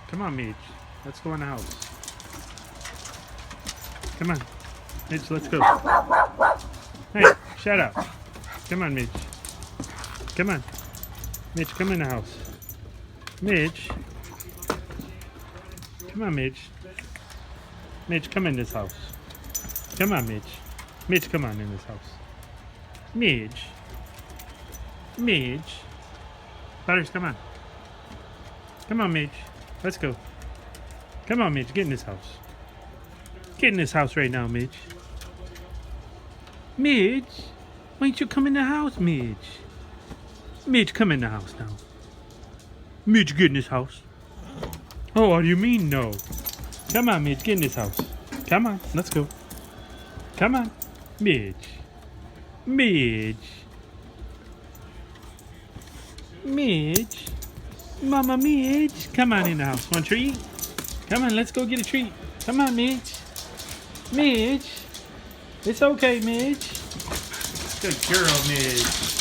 Come on, Midge. Let's go in the house. Come on. Midge, let's go. Hey, shut up. Come on, Midge. Come on. Midge, come in the house. Midge. Come on, Midge. Midge, come in this house. Come on, Midge. Midge, come on in this house. Midge. Midge. Butters, come on. Come on, Midge. Let's go. Come on, Midge. Get in this house. Get in this house right now, Midge. Midge. Why don't you come in the house, Midge? Midge, come in the house now. Midge, get in this house. Oh, what do you mean, no? Come on, Midge. Get in this house. Come on. Let's go. Come on. Midge. Midge. Midge. Mama Midge. Come on in the house. Want a treat? Come on, let's go get a treat. Come on, Midge. Midge. It's okay, Midge. Good girl, Midge.